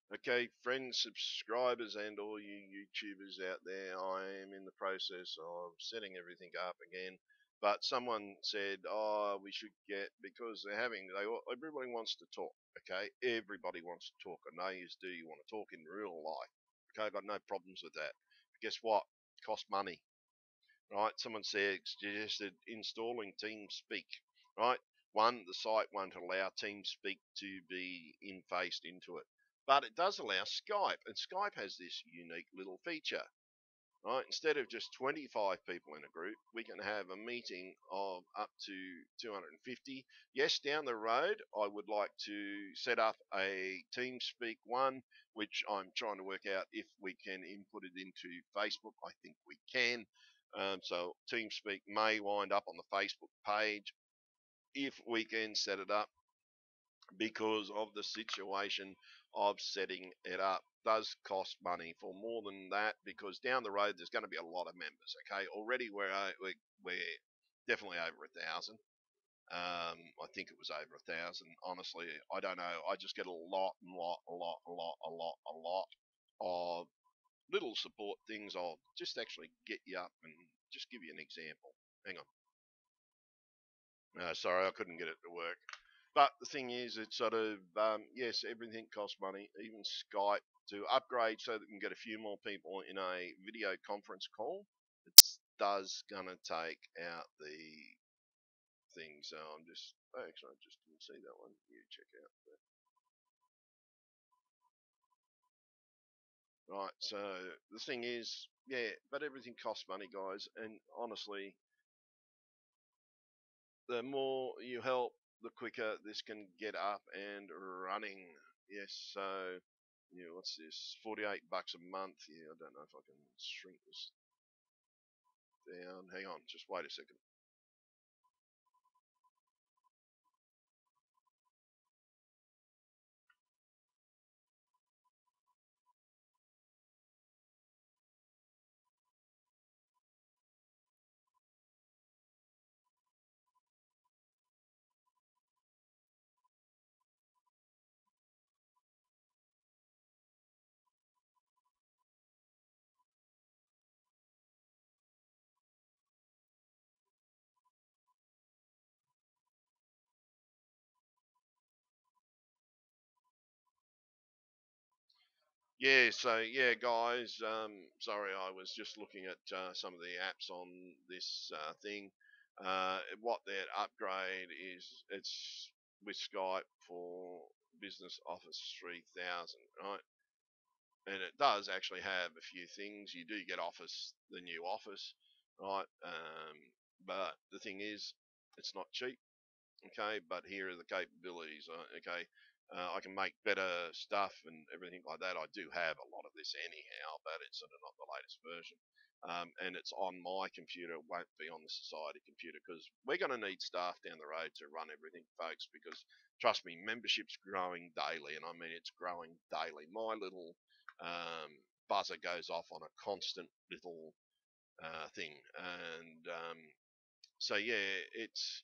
Okay, friends, subscribers, and all you YouTubers out there, I am in the process of setting everything up again. But someone said, "Oh, we should get because everybody wants to talk. Okay, everybody wants to talk, and they do. You want to talk in real life. Okay, I've got no problems with that. But guess what? It costs money, right? Someone suggested installing TeamSpeak, right? One, the site won't allow TeamSpeak to be infaced into it, but it does allow Skype, and Skype has this unique little feature, right? Instead of just 25 people in a group, we can have a meeting of up to 250. Yes, down the road, I would like to set up a TeamSpeak one, which I'm trying to work out if we can input it into Facebook. I think we can. So TeamSpeak may wind up on the Facebook page if we can set it up because of the situation of setting it up does cost money for more than that because down the road there's going to be a lot of members. Okay, already we're definitely over 1,000. I think it was over 1,000. Honestly, I don't know. I just get a lot of little support things. I'll just actually get you up and just give you an example. Hang on. Sorry, I couldn't get it to work. But the thing is, it's sort of, yes, everything costs money, even Skype to upgrade so that we can get a few more people in a video conference call. It does going to take out the thing. So actually, I just didn't see that one. You check out that. Right, so the thing is, yeah, but everything costs money, guys. And honestly, the more you help, the quicker this can get up and running. Yes, so yeah, what's this? 48 bucks a month. Yeah, I don't know if I can shrink this down. Hang on, just wait a second. Yeah, so yeah, guys. Sorry, I was just looking at some of the apps on this thing. What that upgrade is, it's with Skype for Business Office 3000, right? And it does actually have a few things. You do get Office, the new Office, right? But the thing is, it's not cheap. Okay, but here are the capabilities. Okay, I can make better stuff and everything like that. I do have a lot of this anyhow, but it's sort of not the latest version. And it's on my computer. It won't be on the society computer because we're going to need staff down the road to run everything, folks. Because trust me, membership's growing daily, and I mean it's growing daily. My little buzzer goes off on a constant little thing, and so yeah, it's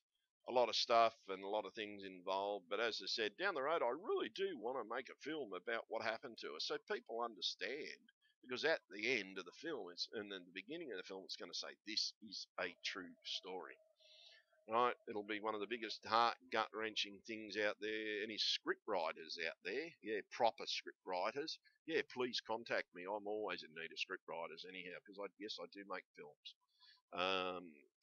a lot of stuff and a lot of things involved. But as I said, down the road, I really do want to make a film about what happened to us, so people understand. Because at the end of the film, and then the beginning of the film, it's going to say this is a true story. Right? It'll be one of the biggest heart gut wrenching things out there. Any script writers out there, yeah, proper script writers, yeah, please contact me. I'm always in need of script writers, anyhow, because yes, I do make films.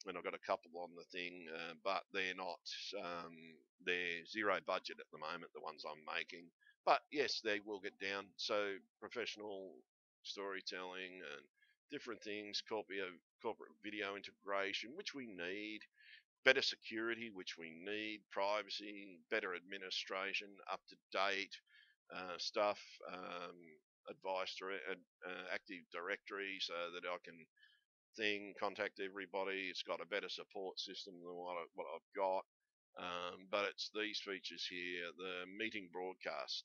And I've got a couple on the thing, but they're not. Um, they're zero budget at the moment. The ones I'm making, but yes, they will get down. So professional storytelling and different things, corporate video integration, which we need, better security, which we need, privacy, better administration, up to date stuff, advice, active directory, so that I can contact everybody. It's got a better support system than what I've got. But it's these features here, the meeting broadcast,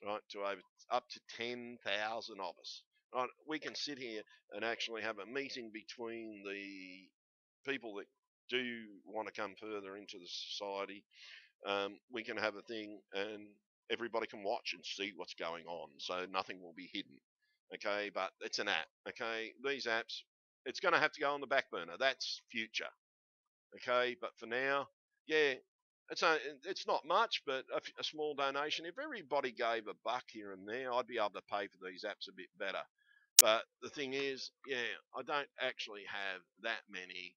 right, to over up to 10,000 of us. Right, we can sit here and actually have a meeting between the people that do want to come further into the society. We can have a thing, and everybody can watch and see what's going on, so nothing will be hidden. Okay, but it's an app. Okay, these apps, it's going to have to go on the back burner. That's future. Okay, but for now, yeah, it's a, it's not much, but a small donation. If everybody gave a buck here and there, I'd be able to pay for these apps a bit better. But the thing is, yeah, I don't actually have that many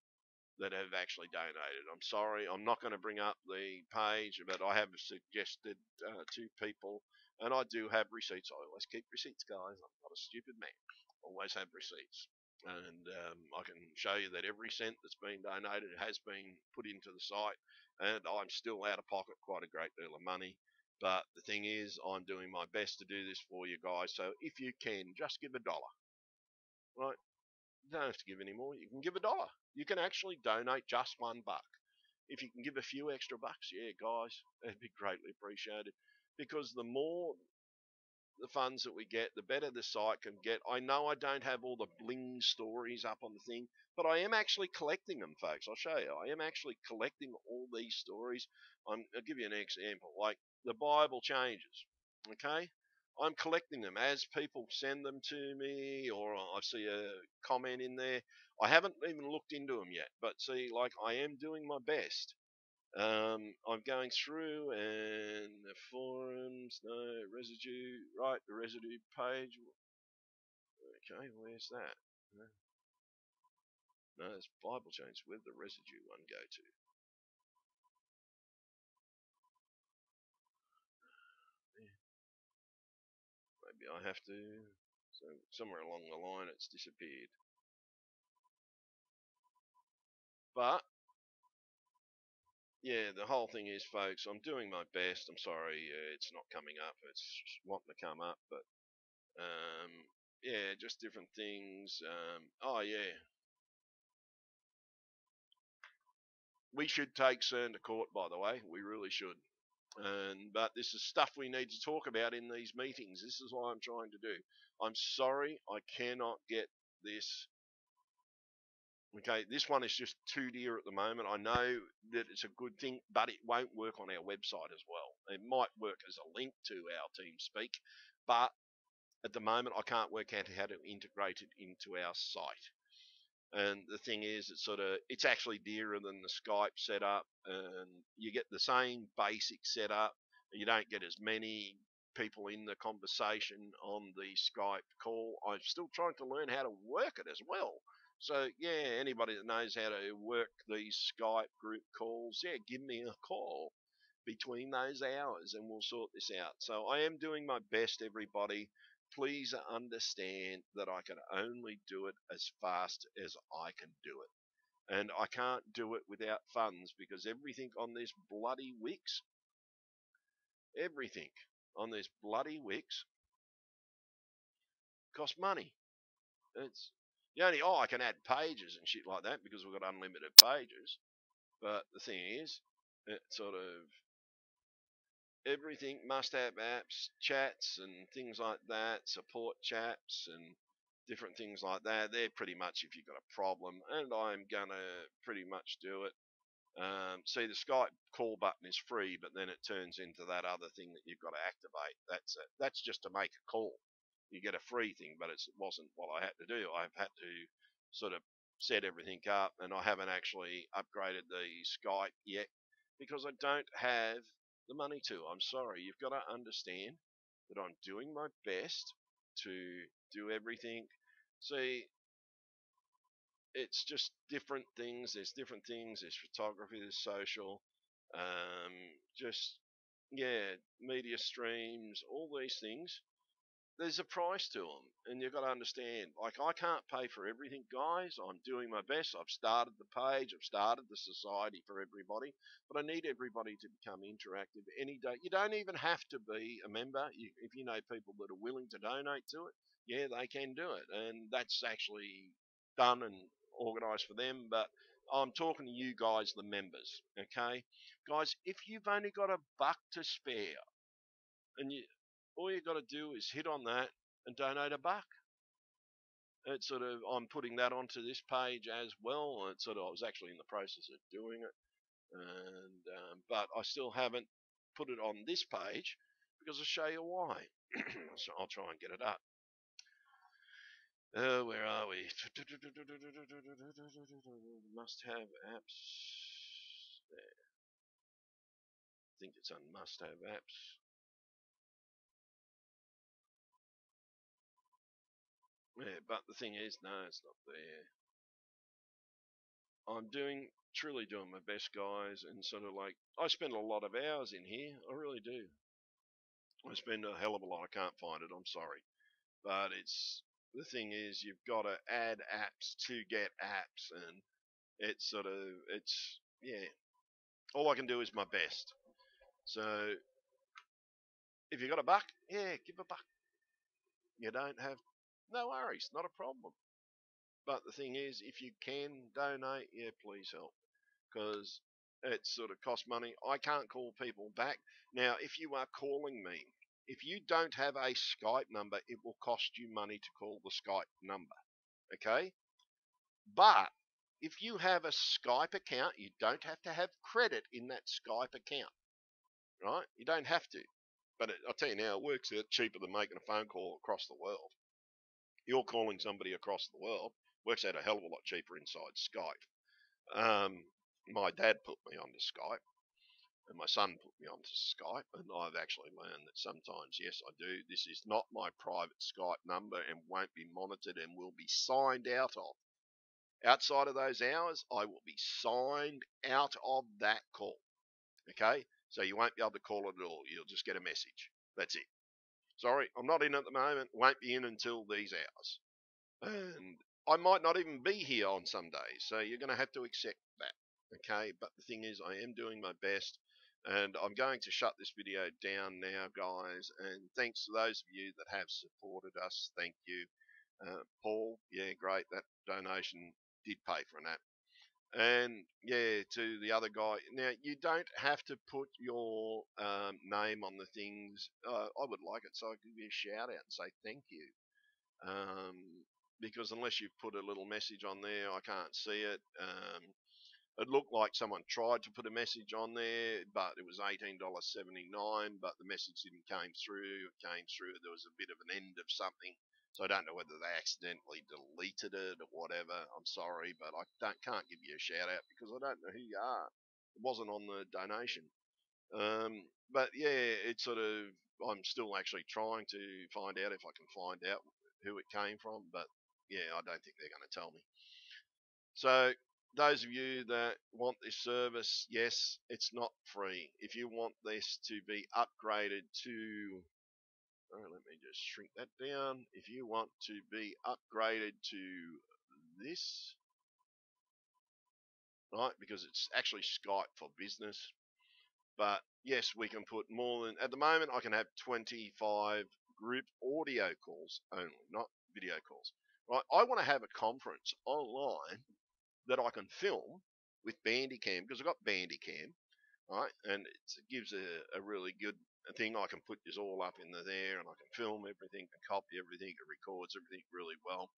that have actually donated. I'm sorry, I'm not going to bring up the page, but I have suggested to people, and I do have receipts. I always keep receipts, guys. I'm not a stupid man. Always have receipts. And I can show you that every cent that's been donated has been put into the site, and I'm still out of pocket quite a great deal of money. But the thing is, I'm doing my best to do this for you guys. So if you can, just give $1, right? You don't have to give any more. You can give $1. You can actually donate just $1. If you can give a few extra bucks, yeah, guys, it'd be greatly appreciated. Because the more the funds that we get, the better the site can get. I know I don't have all the bling stories up on the thing, but I am actually collecting them, folks. I'll show you. I am actually collecting all these stories. I'll give you an example. Like the Bible changes, okay? I'm collecting them as people send them to me, or I see a comment in there. I haven't even looked into them yet, but see, like I am doing my best. I'm going through and the forums, no residue, right? The residue page. Okay, where's that? No, no, it's Bible change. Where'd the residue one go to? Yeah, maybe I have to. So somewhere along the line, it's disappeared. But yeah, the whole thing is, folks, I'm doing my best. I'm sorry, it's not coming up. It's wanting to come up, but um, yeah, just different things. Oh yeah, we should take CERN to court, by the way. We really should. But this is stuff we need to talk about in these meetings. This is what I'm trying to do. I'm sorry, I cannot get this. Okay, this one is just too dear at the moment. I know that it's a good thing, but it won't work on our website as well. It might work as a link to our TeamSpeak, but at the moment I can't work out how to integrate it into our site. And the thing is, it's actually dearer than the Skype setup, and you get the same basic setup. You don't get as many people in the conversation on the Skype call. I'm still trying to learn how to work it as well. So yeah, anybody that knows how to work these Skype group calls, yeah, give me a call between those hours and we'll sort this out. So I am doing my best, everybody. Please understand that I can only do it as fast as I can do it. And I can't do it without funds because everything on this bloody Wix costs money. It's the only, I can add pages and shit like that because we've got unlimited pages. But the thing is, it sort of everything must have apps, chats, and things like that, support chats and different things like that. They're pretty much if you've got a problem, and I'm gonna pretty much do it. See, the Skype call button is free, but then it turns into that other thing that you've got to activate. That's just to make a call. You get a free thing, but it wasn't what I had to do. I've had to sort of set everything up, and I haven't actually upgraded the Skype yet because I don't have the money to. I'm sorry. You've got to understand that I'm doing my best to do everything. See, it's just different things. There's different things. There's photography. There's social. Um, just yeah, media streams. All these things there's a price to them, and you've got to understand. Like I can't pay for everything, guys. I'm doing my best. I've started the page. I've started the society for everybody, but I need everybody to become interactive any day. You don't even have to be a member. If you know people that are willing to donate to it, yeah, they can do it, and that's actually done and organised for them. But I'm talking to you guys, the members. Okay, guys, if you've only got a buck to spare and all you got to do is hit on that and donate a buck. It's sort of I'm putting that onto this page as well. It's sort of I was actually in the process of doing it, and but I still haven't put it on this page because I'll show you why. So I'll try and get it up. Where are we? Must have apps. There. I think it's on must have apps. Yeah, but the thing is, no, it's not there. I'm truly doing my best, guys, and sort of like, I spend a lot of hours in here. I really do. I spend a hell of a lot. I can't find it. I'm sorry. But the thing is, you've got to add apps to get apps, and yeah. All I can do is my best. So if you got a buck, yeah, give a buck. You don't have, no worries, not a problem. But the thing is, if you can donate, yeah, please help, because it sort of costs money. I can't call people back. Now, if you are calling me, if you don't have a Skype number, it will cost you money to call the Skype number. Okay? But if you have a Skype account, you don't have to have credit in that Skype account, right? You don't have to. But I'll tell you now, it works out cheaper than making a phone call across the world. You're calling somebody across the world, works out a hell of a lot cheaper inside Skype. My dad put me onto Skype, and my son put me onto Skype, and I've actually learned that sometimes, yes, I do. This is not my private Skype number and won't be monitored and will be signed out of. Outside of those hours, I will be signed out of that call. Okay? So you won't be able to call it at all. You'll just get a message. That's it. Sorry, I'm not in at the moment. Won't be in until these hours. And I might not even be here on some days. So you're going to have to accept that. Okay? But the thing is, I am doing my best. And I'm going to shut this video down now, guys. And thanks to those of you that have supported us. Thank you. Paul, yeah, great. That donation did pay for an app. And yeah, to the other guy. Now, you don't have to put your name on the things. I would like it so I could give you a shout out and say thank you. Because unless you put a little message on there, I can't see it. It looked like someone tried to put a message on there, but it was $18.79. But the message didn't came through. It came through. There was a bit of an end of something. So I don't know whether they accidentally deleted it or whatever. I'm sorry, but I can't give you a shout out because I don't know who you are. It wasn't on the donation. But yeah, it's sort of, I'm still actually trying to find out if I can find out who it came from. But yeah, I don't think they're going to tell me. So those of you that want this service, yes, it's not free. If you want this to be upgraded to, let me just shrink that down. If you want to be upgraded to this, right, because it's actually Skype for business. But yes, we can put more than, at the moment, I can have 25 group audio calls only, not video calls. Right, I want to have a conference online that I can film with Bandicam because I've got Bandicam, right? And it gives a really good thing. I can put this all up in there and I can film everything and copy everything. It records everything really well.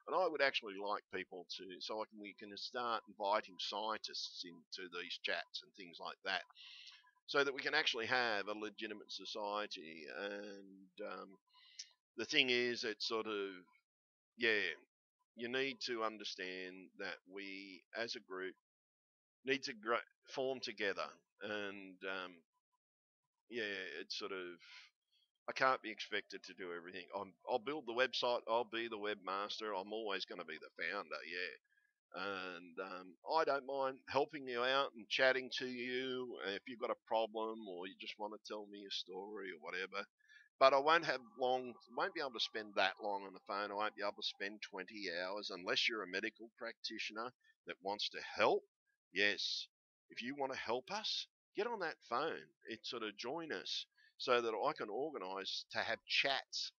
And I would actually like people to, so we can start inviting scientists into these chats and things like that so that we can actually have a legitimate society. And the thing is, it's sort of, yeah, you need to understand that we as a group need to form together. And yeah, it's sort of, I can't be expected to do everything. I'll build the website. I'll be the webmaster. I'm always going to be the founder. Yeah. And I don't mind helping you out and chatting to you if you've got a problem or you just want to tell me a story or whatever. But I won't be able to spend that long on the phone. I won't be able to spend 20 hours unless you're a medical practitioner that wants to help. Yes, if you want to help us, get on that phone. It's sort of join us so that I can organise to have chats,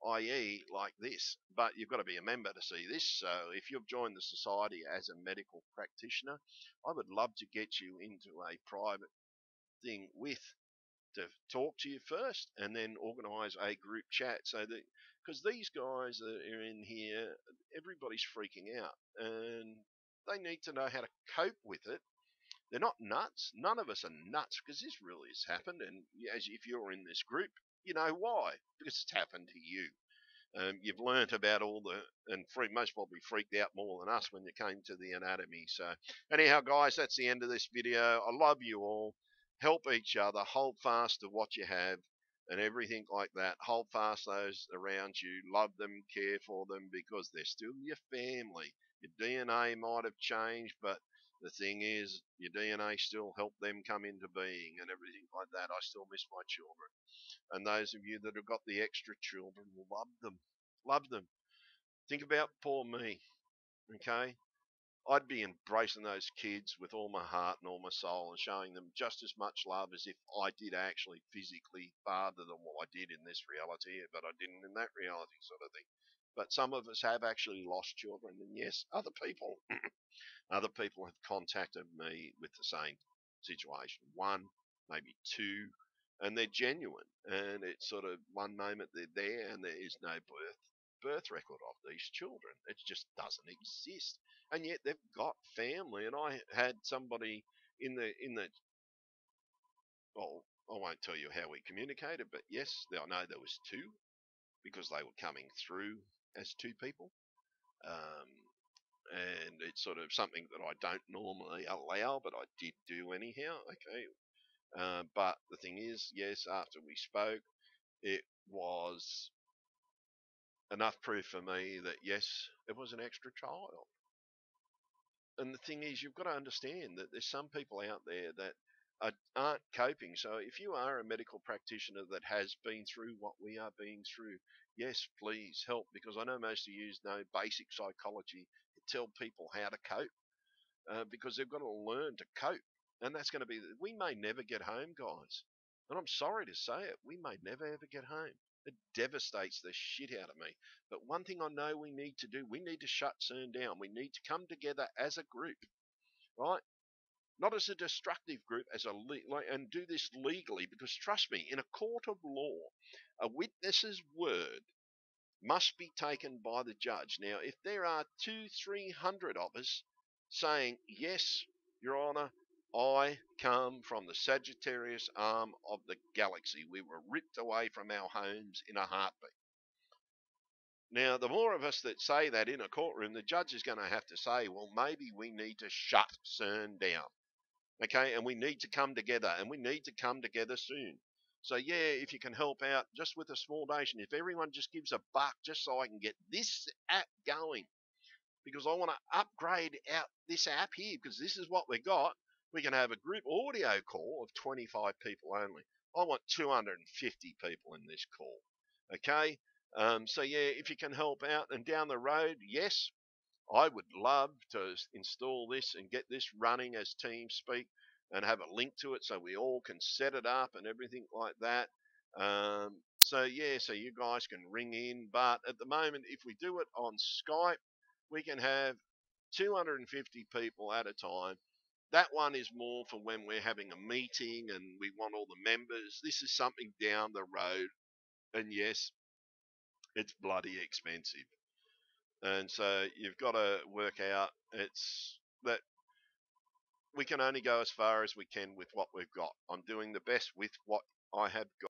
i.e., like this. But you've got to be a member to see this. So if you've joined the society as a medical practitioner, I would love to get you into a private thing with to talk to you first and then organise a group chat so that, because these guys that are in here, everybody's freaking out and they need to know how to cope with it. They're not nuts. None of us are nuts because this really has happened. And as if you're in this group, You know why? Because it's happened to you. You've learnt about all the, and most probably freaked out more than us when it came to the anatomy. So, anyhow, guys, that's the end of this video. I love you all. Help each other. Hold fast to what you have and everything like that. Hold fast those around you. Love them, care for them because they're still your family. Your DNA might have changed, but the thing is, your DNA still helped them come into being and everything like that. I still miss my children. And those of you that have got the extra children, love them. Love them. Think about poor me, okay? I'd be embracing those kids with all my heart and all my soul and showing them just as much love as if I did actually physically father them. Well, I did in this reality, but I didn't in that reality, sort of thing. But some of us have actually lost children, and yes, other people have contacted me with the same situation. One, maybe two, and they're genuine. And it's sort of one moment they're there and there is no birth record of these children. It just doesn't exist. And yet they've got family. And I had somebody in the well, I won't tell you how we communicated, but yes, I know there was two because they were coming through as two people. Um, and it's sort of something that I don't normally allow, but I did do anyhow. Okay, but the thing is, yes, after we spoke, it was enough proof for me that yes, it was an extra child. And the thing is, you've got to understand that there's some people out there that aren't coping. So if you are a medical practitioner that has been through what we are being through, yes, please help because I know most of you know basic psychology to tell people how to cope because they've got to learn to cope. And that's going to be, we may never get home, guys. And I'm sorry to say it, we may never ever get home. It devastates the shit out of me. But one thing I know we need to do, we need to shut CERN down. We need to come together as a group, right? Not as a destructive group, as a and do this legally. Because trust me, in a court of law, a witness's word must be taken by the judge. Now, if there are 300 of us saying, yes, Your Honour, I come from the Sagittarius arm of the galaxy. We were ripped away from our homes in a heartbeat. Now, the more of us that say that in a courtroom, the judge is going to have to say, well, maybe we need to shut CERN down. Okay, and we need to come together, and we need to come together soon. So yeah, if you can help out just with a small donation, if everyone just gives $1 just so I can get this app going, because I want to upgrade out this app here, because this is what we got. We can have a group audio call of 25 people only. I want 250 people in this call. Okay, so yeah, if you can help out, and down the road, yes, I would love to install this and get this running as TeamSpeak and have a link to it so we all can set it up and everything like that. So yeah, so you guys can ring in. But at the moment, if we do it on Skype, we can have 250 people at a time. That one is more for when we're having a meeting and we want all the members. This is something down the road. And yes, it's bloody expensive. And so you've got to work out it's that we can only go as far as we can with what we've got. I'm doing the best with what I have got.